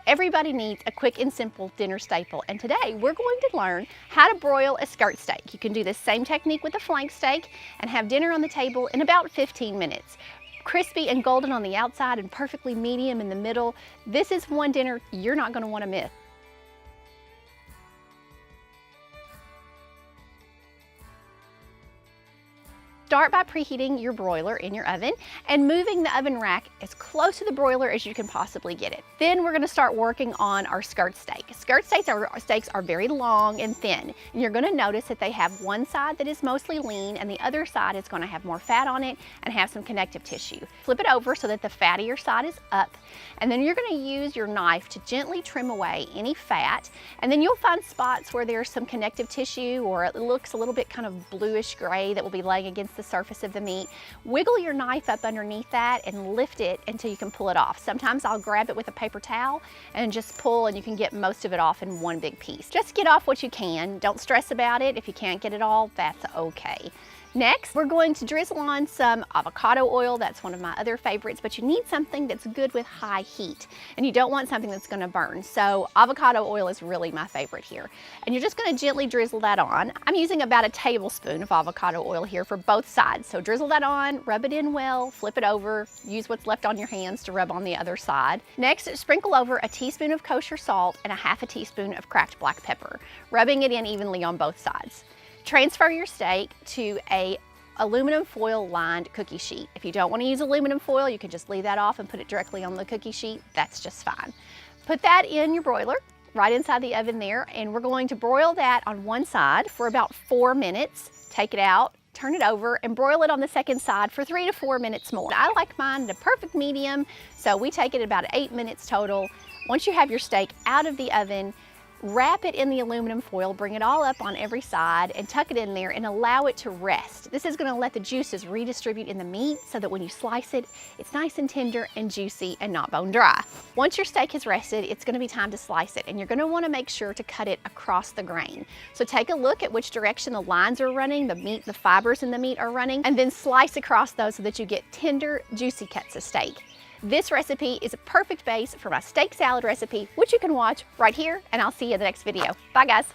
Everybody needs a quick and simple dinner staple, and today we're going to learn how to broil a skirt steak. You can do this same technique with a flank steak and have dinner on the table in about 15 minutes. Crispy and golden on the outside and perfectly medium in the middle. This is one dinner you're not going to want to miss. Start by preheating your broiler in your oven and moving the oven rack as close to the broiler as you can possibly get it. Then we're going to start working on our skirt steak. Skirt steaks are very long and thin, and you're going to notice that they have one side that is mostly lean and the other side is going to have more fat on it and have some connective tissue. Flip it over so that the fattier side is up, and then you're going to use your knife to gently trim away any fat, and then you'll find spots where there's some connective tissue or it looks a little bit kind of bluish gray that will be laying against the surface of the meat. Wiggle your knife up underneath that and lift it until you can pull it off. Sometimes I'll grab it with a paper towel and just pull, and you can get most of it off in one big piece. Just get off what you can. Don't stress about it. If you can't get it all, that's okay. Next, we're going to drizzle on some avocado oil. That's one of my other favorites, but you need something that's good with high heat, and you don't want something that's going to burn. So avocado oil is really my favorite here. And you're just going to gently drizzle that on. I'm using about a tablespoon of avocado oil here for both sides. So drizzle that on, rub it in well, flip it over, use what's left on your hands to rub on the other side. Next, sprinkle over a teaspoon of kosher salt and a half a teaspoon of cracked black pepper, rubbing it in evenly on both sides. Transfer your steak to a aluminum foil lined cookie sheet. If you don't want to use aluminum foil, you can just leave that off and put it directly on the cookie sheet. That's just fine. Put that in your broiler right inside the oven there, and we're going to broil that on one side for about 4 minutes. Take it out, turn it over, and broil it on the second side for 3 to 4 minutes more. I like mine at a perfect medium, so we take it about 8 minutes total. Once you have your steak out of the oven, wrap it in the aluminum foil, bring it all up on every side, and tuck it in there and allow it to rest. This is going to let the juices redistribute in the meat so that when you slice it, it's nice and tender and juicy and not bone dry. Once your steak has rested, it's going to be time to slice it, and you're going to want to make sure to cut it across the grain. So take a look at which direction the lines are running, the fibers in the meat are running, and then slice across those so that you get tender, juicy cuts of steak. This recipe is a perfect base for my steak salad recipe, which you can watch right here, and I'll see you in the next video. Bye, guys.